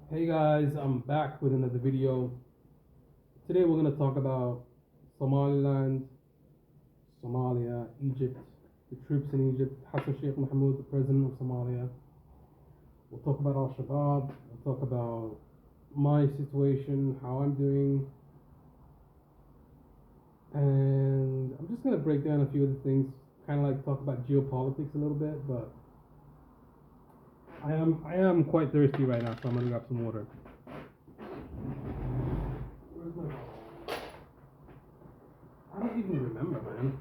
Hey guys, I'm back with another video. Today we're going to talk about Somaliland, Somalia, Egypt, the troops in Egypt, Hassan Sheikh Mohamud, the president of Somalia. We'll talk about Al Shabaab, we'll talk about my situation, how I'm doing, and I'm just going to break down a few of the things, kind of like talk about geopolitics a little bit, but I am quite thirsty right now, so I'm going to grab some water. Where's my bottle? I don't even remember, man.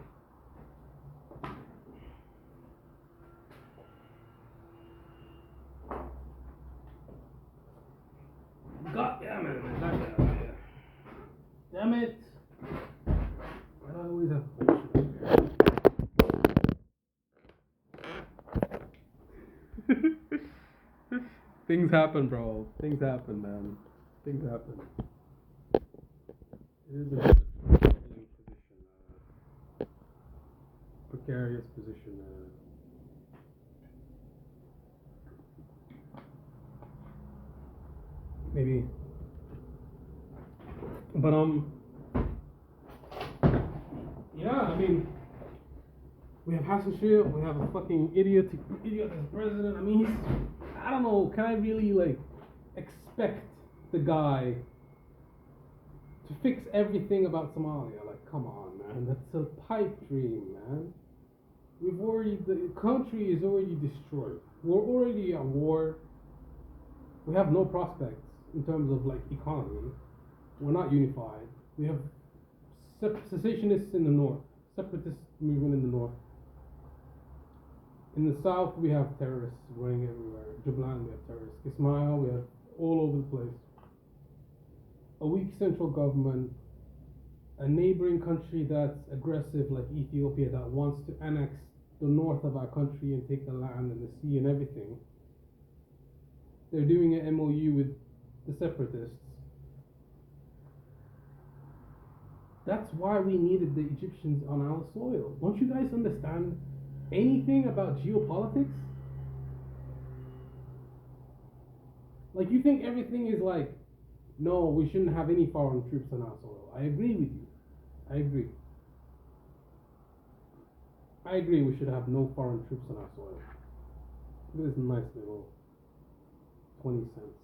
God damn it, man. God damn it. Damn it. Why do I always have bullshit here? Things happen, bro. Things happen, man. Things happen. It is a bit of a troubling position, precarious position. Maybe. But yeah. I mean, we have Hassan Sheikh. We have a fucking idiot as president. I mean, I don't know. Can I really like expect the guy to fix everything about Somalia? Like, come on, man. That's a pipe dream, man. The country is already destroyed. We're already at war. We have no prospects in terms of like economy. We're not unified. We have secessionists in the north, separatist movement in the north. In the south, we have terrorists running everywhere. Jublan, we have terrorists. Ismail, we have all over the place. A weak central government, a neighboring country that's aggressive like Ethiopia that wants to annex the north of our country and take the land and the sea and everything. They're doing an MOU with the separatists. That's why we needed the Egyptians on our soil. Don't you guys understand anything about geopolitics? Like, you think everything is like, no, we shouldn't have any foreign troops on our soil. I agree with you. I agree. I agree we should have no foreign troops on our soil. Look at this nice little 20 cents,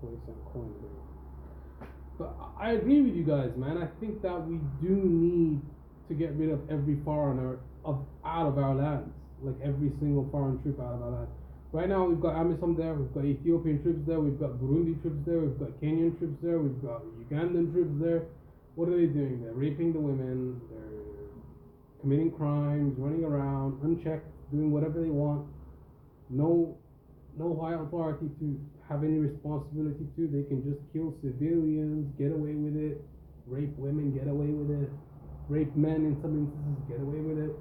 20-cent coin here. But I agree with you guys, man. I think that we do need to get rid of every foreigner out of our lands. Like every single foreign troop out of our lands. Right now we've got AMISOM there, we've got Ethiopian troops there, we've got Burundi troops there, we've got Kenyan troops there, we've got Ugandan troops there. What are they doing? They're raping the women, they're committing crimes, running around, unchecked, doing whatever they want. No high authority to have any responsibility to. They can just kill civilians, get away with it, rape women, get away with it, rape men in some instances, get away with it.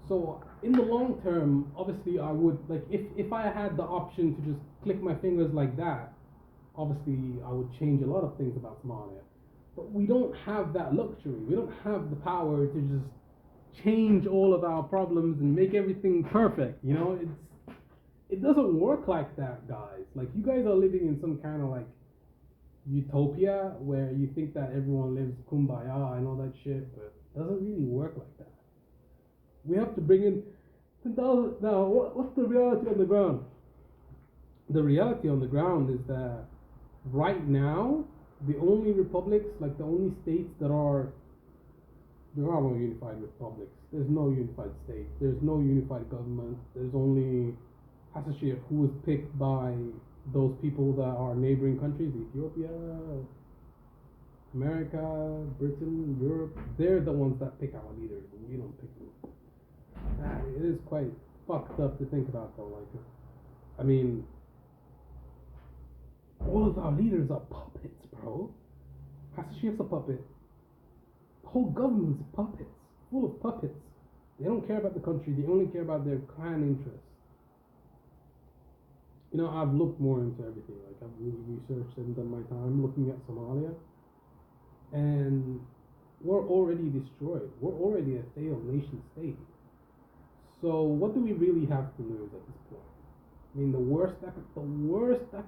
So in the long term, obviously I would like if I had the option to just click my fingers like that, obviously I would change a lot of things about Somalia. But we don't have that luxury. We don't have the power to just change all of our problems and make everything perfect. You know, it doesn't work like that, guys. Like, you guys are living in some kind of like utopia where you think that everyone lives kumbaya and all that shit, but it doesn't really work like that. We have to bring in 10,000. Now, what's the reality on the ground? The reality on the ground is that right now, the only republics, like the only states that are, there are no unified republics. There's no unified state. There's no unified government. There's only Hassan Sheikh, who was picked by those people that are neighboring countries, Ethiopia, America, Britain, Europe. They're the ones that pick our leaders, and we don't pick them. It is quite fucked up to think about, though. Like, I mean, all of our leaders are puppets, bro. Hassan Sheikh's a puppet. The whole government's puppets, full of puppets. They don't care about the country. They only care about their clan interests. You know, I've looked more into everything. Like, I've really researched and done my time looking at Somalia, and we're already destroyed. We're already a failed nation state. So what do we really have to lose at this point? I mean, the worst that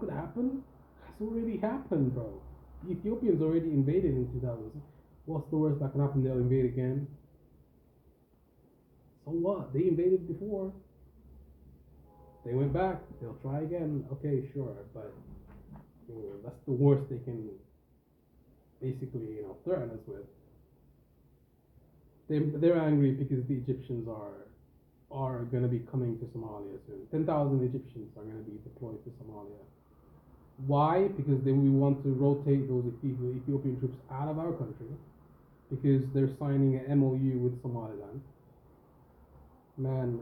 could happen has already happened, bro. The Ethiopians already invaded in 2000. What's the worst that can happen? They'll invade again. So what? They invaded before. They went back. They'll try again. Okay, sure, but that's the worst they can basically, threaten us with. They're angry because the Egyptians are going to be coming to Somalia soon. 10,000 Egyptians are going to be deployed to Somalia. Why? Because we want to rotate those Ethiopian troops out of our country because they're signing an MOU with Somaliland. Man,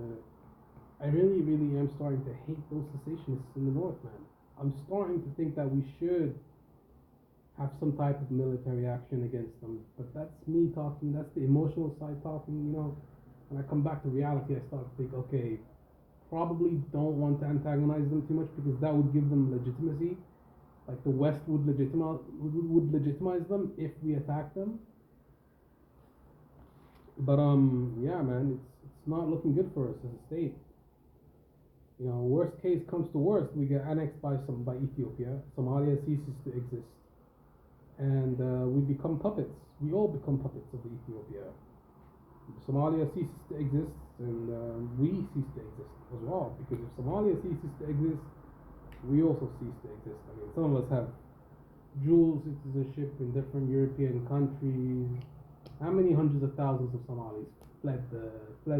I really, really am starting to hate those secessionists in the north, man. I'm starting to think that we should have some type of military action against them. But that's me talking, that's the emotional side talking, When I come back to reality, I start to think, okay, probably don't want to antagonize them too much because that would give them legitimacy. Like the West would legitimize them if we attack them. But yeah, man, it's not looking good for us as a state. Worst case comes to worst, we get annexed by Ethiopia. Somalia ceases to exist, and we become puppets. We all become puppets of Ethiopia. Somalia ceases to exist, and we cease to exist as well. Because if Somalia ceases to exist, we also cease to exist. I mean, some of us have dual citizenship in different European countries. How many hundreds of thousands of Somalis fled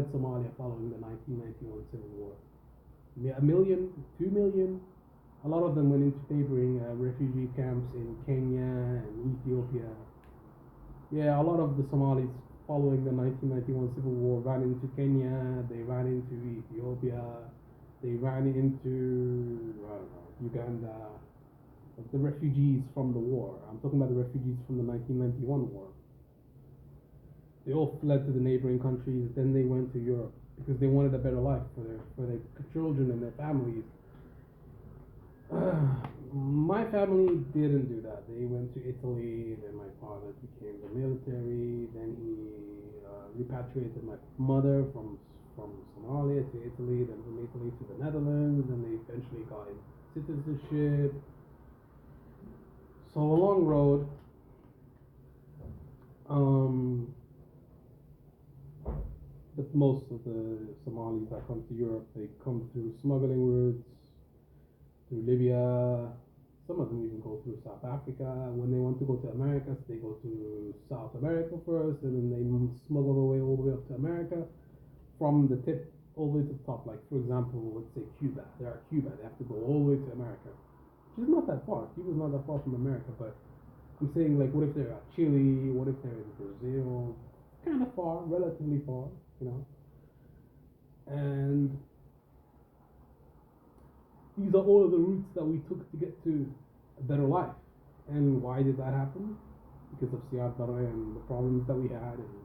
Somalia following the 1991 civil war? A million, 2 million. A lot of them went into neighboring refugee camps in Kenya and Ethiopia. Yeah, a lot of the Somalis following the 1991 civil war ran into Kenya, they ran into Ethiopia, they ran into, I don't know, Uganda. The refugees from the war. I'm talking about the refugees from the 1991 war. They all fled to the neighboring countries, then they went to Europe because they wanted a better life for their children and their families. My family didn't do that. They went to Italy, then my father became the military, then he repatriated my mother from Somalia to Italy, then from Italy to the Netherlands, and they eventually got citizenship. So a long road. But most of the Somalis that come to Europe, they come through smuggling routes, through Libya. Some of them even go through South Africa. When they want to go to America, they go to South America first, and then they smuggle their way all the way up to America. From the tip all the way to the top, like for example, let's say Cuba. They're at Cuba, they have to go all the way to America, which is not that far. Cuba's not that far from America, but I'm saying, like, what if they're at Chile? What if they're in Brazil? Kind of far, relatively far, And these are all of the routes that we took to get to a better life. And why did that happen? Because of Siad Barre and the problems that we had, and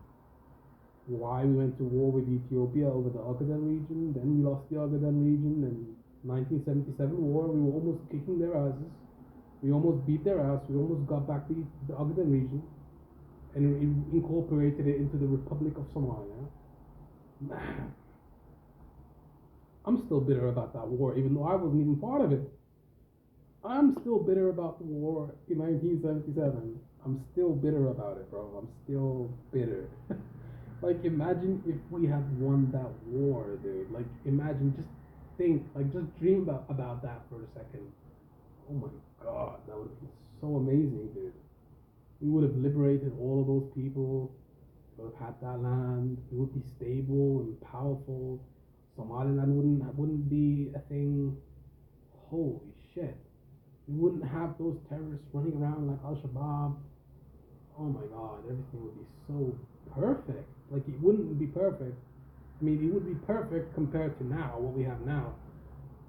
why we went to war with Ethiopia over the Ogaden region. Then we lost the Ogaden region, and 1977 war, we were almost kicking their asses. We almost beat their ass. We almost got back the Ogaden region and incorporated it into the Republic of Somalia. Man, I'm still bitter about that war, even though I wasn't even part of it. I'm still bitter about the war in 1977. I'm still bitter about it, bro. I'm still bitter. Like, imagine if we had won that war, dude. Like, imagine, just think, like, just dream about that for a second. Oh my God, that would have been so amazing, dude. We would have liberated all of those people. We would have had that land. We would be stable and powerful. Somaliland wouldn't be a thing. Holy shit. We wouldn't have those terrorists running around like Al-Shabaab. Oh my God, everything would be so perfect. Like, it wouldn't be perfect. I mean, it would be perfect compared to now, what we have now.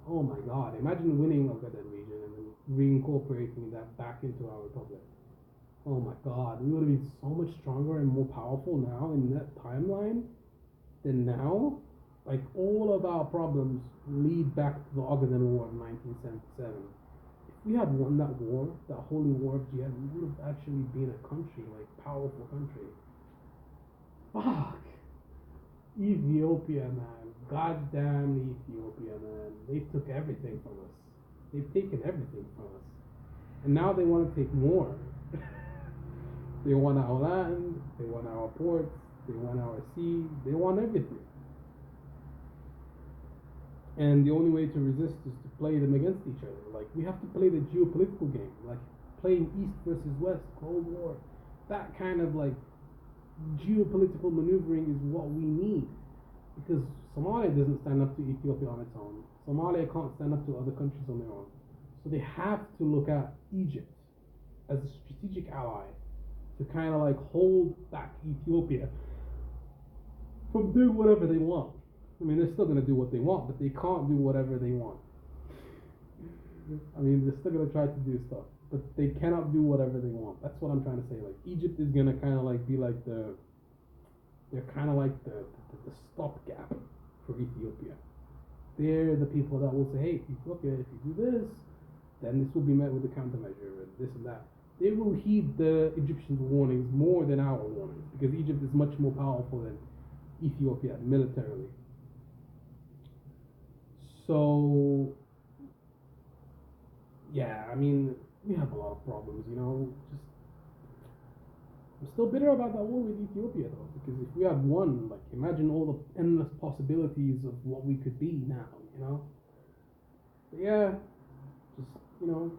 Oh my God, imagine winning Ogaden region and then reincorporating that back into our republic. Oh my God, we would have been so much stronger and more powerful now in that timeline than now. Like, all of our problems lead back to the Ogaden War of 1977. If we had won that war, that holy war of jihad, we would have actually been a country, like, powerful country. Fuck. Ethiopia, man. Goddamn Ethiopia, man. They took everything from us. They've taken everything from us. And now they want to take more. They want our land, they want our ports, they want our sea, they want everything. And the only way to resist is to play them against each other. Like, we have to play the geopolitical game, like playing East versus West, Cold War. That kind of like geopolitical maneuvering is what we need. Because Somalia doesn't stand up to Ethiopia on its own. Somalia can't stand up to other countries on their own. So they have to look at Egypt as a strategic ally to kind of like hold back Ethiopia from doing whatever they want. I mean, they're still going to do what they want, but they can't do whatever they want. I mean, they're still going to try to do stuff, but they cannot do whatever they want. That's what I'm trying to say. Like, Egypt is going to kind of like be like they're kind of like the stopgap for Ethiopia. They're the people that will say, hey, Ethiopia, if you do this, then this will be met with a countermeasure and this and that. They will heed the Egyptians' warnings more than our warnings, because Egypt is much more powerful than Ethiopia militarily. So, yeah, I mean, we have a lot of problems, you know. Just, I'm still bitter about that war with Ethiopia, though, because if we had won, like, imagine all the endless possibilities of what we could be now, you know. But yeah, just, you know,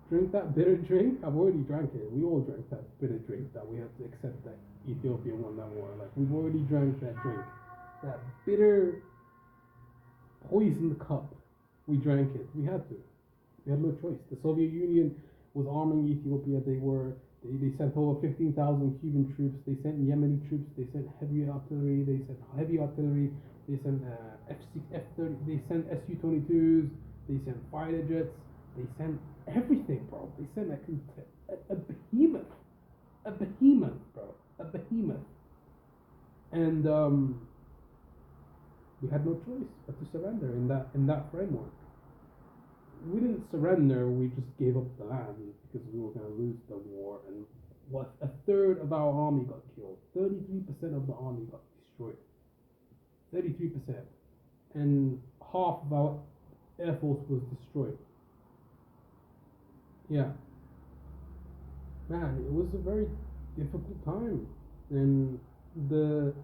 drink that bitter drink. I've already drank it. We all drank that bitter drink that we had to accept that Ethiopia won that war. Like, we've already drank that drink. That bitter, poisoned cup. We drank it. We had to. We had no choice. The Soviet Union was arming Ethiopia. They sent over 15,000 Cuban troops. They sent Yemeni troops. They sent heavy artillery. They sent F-6, F-30. They sent Su-22s. They sent fighter jets. They sent everything, bro. They sent a behemoth. A behemoth, bro. A behemoth. And we had no choice but to surrender in that framework. We didn't surrender, we just gave up the land because we were going to lose the war, and a third of our army got killed. 33% of the army got destroyed. 33%. And half of our air force was destroyed. Yeah. Man, it was a very difficult time. And the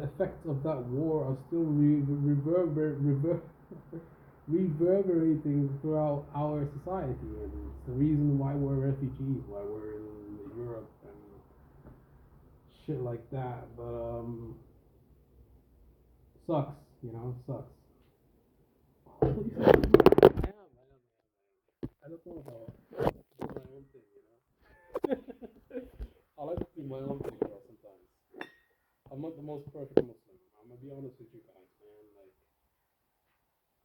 effects of that war are still reverberating throughout our society, and it's the reason why we're refugees, why we're in Europe and shit like that. But sucks, you know, sucks. I don't know about do my own thing, you know. I like to do my own thing, bro. Sometimes I'm not the most perfect Muslim. I'm gonna be honest with you guys, man. Like,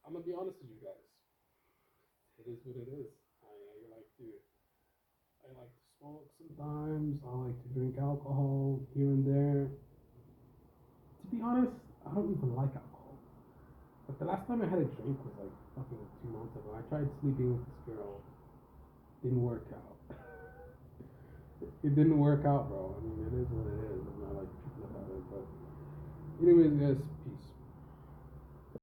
I'm gonna be honest with you guys. It is what it is. I like to smoke sometimes. I like to drink alcohol here and there. To be honest, I don't even like alcohol. But the last time I had a drink was like fucking 2 months ago. I tried sleeping with this girl. Didn't work out. It didn't work out, bro. I mean, it is what it is. I'm not like tripping about it. But anyways, guys,